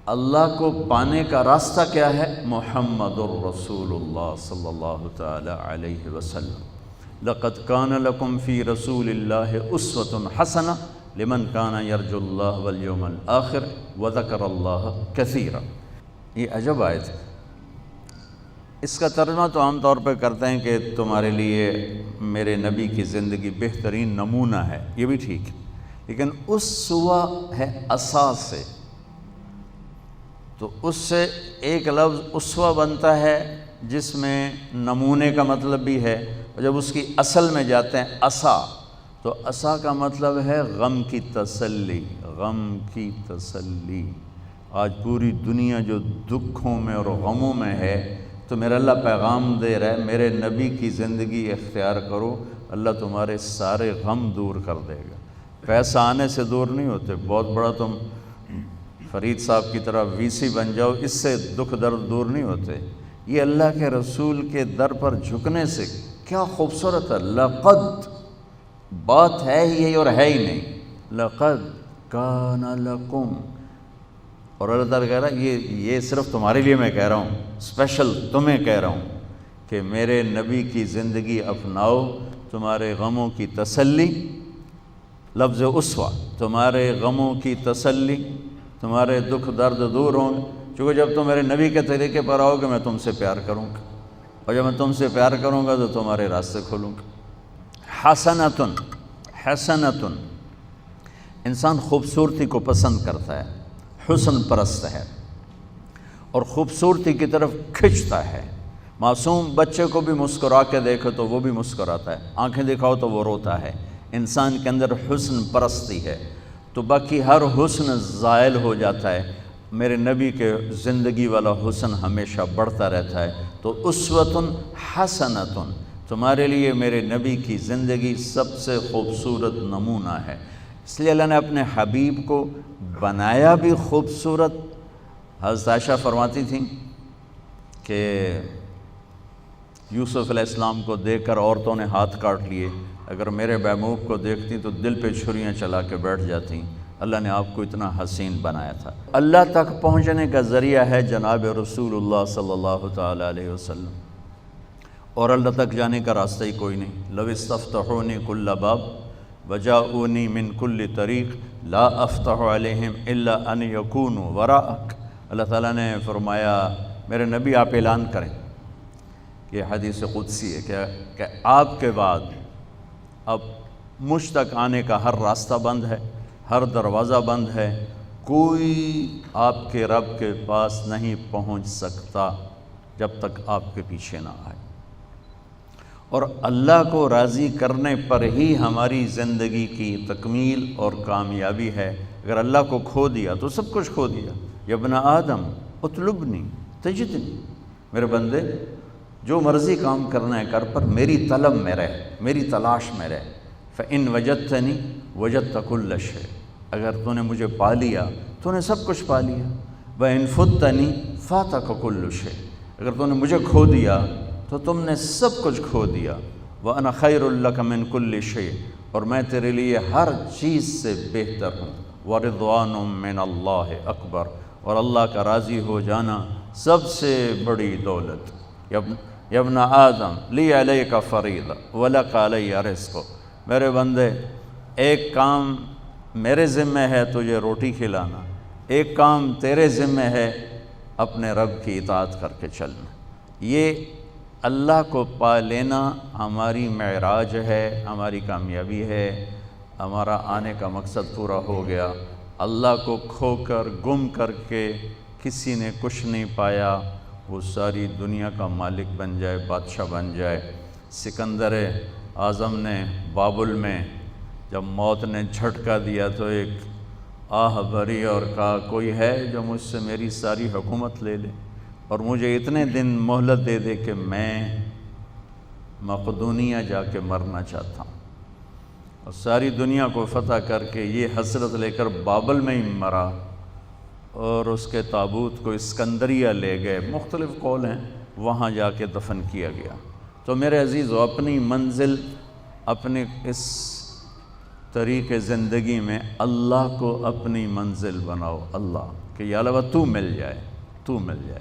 اللہ کو پانے کا راستہ کیا ہے؟ محمد الرسول اللہ صلی اللہ تعالی علیہ وسلم۔ لقد کان لکم فی رسول اللہ اسوۃ حسنہ لمن کان یرجو اللہ والیوم الآخر وذکر اللہ کثیرا۔ یہ عجب آیت ہے۔ اس کا ترجمہ تو عام طور پہ کرتے ہیں کہ تمہارے لیے میرے نبی کی زندگی بہترین نمونہ ہے، یہ بھی ٹھیک ہے، لیکن اسوہ ہے اساس سے، تو اس سے ایک لفظ اسوہ بنتا ہے جس میں نمونے کا مطلب بھی ہے، اور جب اس کی اصل میں جاتے ہیں اسا، تو اسا کا مطلب ہے غم کی تسلی، غم کی تسلی۔ آج پوری دنیا جو دکھوں میں اور غموں میں ہے، تو میرا اللہ پیغام دے رہا ہے میرے نبی کی زندگی اختیار کرو، اللہ تمہارے سارے غم دور کر دے گا۔ پیسہ آنے سے دور نہیں ہوتے، بہت بڑا تم فرید صاحب کی طرح وی سی بن جاؤ، اس سے دکھ درد دور نہیں ہوتے۔ یہ اللہ کے رسول کے در پر جھکنے سے کیا خوبصورت ہے۔ لقد بات ہے ہی یہی اور ہے ہی نہیں، لقد کان لکم، اور اللہ تعالیٰ کہہ رہا ہے یہ صرف تمہارے لیے میں کہہ رہا ہوں، اسپیشل تمہیں کہہ رہا ہوں کہ میرے نبی کی زندگی اپناؤ، تمہارے غموں کی تسلی، لفظ اسوہ، تمہارے غموں کی تسلی، تمہارے دکھ درد دور ہوں گے، چونکہ جب تم میرے نبی کے طریقے پر آؤ گے میں تم سے پیار کروں گا، اور جب میں تم سے پیار کروں گا تو تمہارے راستے کھولوں گا۔ حسنۃ، حسنۃ، انسان خوبصورتی کو پسند کرتا ہے، حسن پرست ہے اور خوبصورتی کی طرف کھنچتا ہے۔ معصوم بچے کو بھی مسکرا کے دیکھو تو وہ بھی مسکراتا ہے، آنکھیں دکھاؤ تو وہ روتا ہے۔ انسان کے اندر حسن پرستی ہے، تو باقی ہر حسن زائل ہو جاتا ہے، میرے نبی کے زندگی والا حسن ہمیشہ بڑھتا رہتا ہے۔ تو اسوۃ حسنۃ، تمہارے لیے میرے نبی کی زندگی سب سے خوبصورت نمونہ ہے۔ اس لیے اللہ نے اپنے حبیب کو بنایا بھی خوبصورت۔ حضرت عائشہ فرماتی تھیں کہ یوسف علیہ السلام کو دیکھ کر عورتوں نے ہاتھ کاٹ لیے، اگر میرے محبوب کو دیکھتی تو دل پہ چھریاں چلا کے بیٹھ جاتی۔ اللہ نے آپ کو اتنا حسین بنایا تھا۔ اللہ تک پہنچنے کا ذریعہ ہے جناب رسول اللہ صلی اللہ تعالی علیہ وسلم، اور اللہ تک جانے کا راستہ ہی کوئی نہیں۔ لو استفتحونی کل باب وجاؤنی من کل طریق لا افتح علیہم الا ان یکونوا وراءک۔ اللہ تعالیٰ نے فرمایا میرے نبی آپ اعلان کریں، یہ حدیث قدسی ہے کہ آپ کے بعد اب مجھ تک آنے کا ہر راستہ بند ہے، ہر دروازہ بند ہے، کوئی آپ کے رب کے پاس نہیں پہنچ سکتا جب تک آپ کے پیچھے نہ آئے۔ اور اللہ کو راضی کرنے پر ہی ہماری زندگی کی تکمیل اور کامیابی ہے۔ اگر اللہ کو کھو دیا تو سب کچھ کھو دیا۔ یا ابن آدم اطلبنی تجدنی، میرے بندے جو مرضی کام کرنا ہے کر، پر میری طلب میں رہ، میری تلاش میں رہ۔ فإن وجدتنی وجدت کل شیء، اگر تو نے مجھے پا لیا تو نے سب کچھ پا لیا۔ وإن فتنی فاتک کل شیء، اگر تو نے مجھے کھو دیا تو تم نے سب کچھ کھو دیا۔ وأنا خیر لک من کل شیء، اور میں تیرے لیے ہر چیز سے بہتر ہوں۔ ورضوان من اللہ اکبر، اور اللہ کا راضی ہو جانا سب سے بڑی دولت۔ یا ابن آدم لی علیک فریضہ ولک علی رزق، میرے بندے ایک کام میرے ذمہ ہے تجھے روٹی کھلانا، ایک کام تیرے ذمہ ہے اپنے رب کی اطاعت کر کے چلنا۔ یہ اللہ کو پا لینا ہماری معراج ہے، ہماری کامیابی ہے، ہمارا آنے کا مقصد پورا ہو گیا۔ اللہ کو کھو کر گم کر کے کسی نے کچھ نہیں پایا، وہ ساری دنیا کا مالک بن جائے، بادشاہ بن جائے۔ سکندر اعظم نے بابل میں جب موت نے جھٹکا دیا تو ایک آہ بھری اور کہا کوئی ہے جو مجھ سے میری ساری حکومت لے لے اور مجھے اتنے دن مہلت دے دے کہ میں مقدونیہ جا کے مرنا چاہتا ہوں، اور ساری دنیا کو فتح کر کے یہ حسرت لے کر بابل میں ہی مرا، اور اس کے تابوت کو اسکندریہ لے گئے، مختلف قول ہیں، وہاں جا کے دفن کیا گیا۔ تو میرے عزیزو، اپنی منزل، اپنے اس طریق زندگی میں اللہ کو اپنی منزل بناؤ، اللہ کہ یا اللہ تو مل جائے، تو مل جائے۔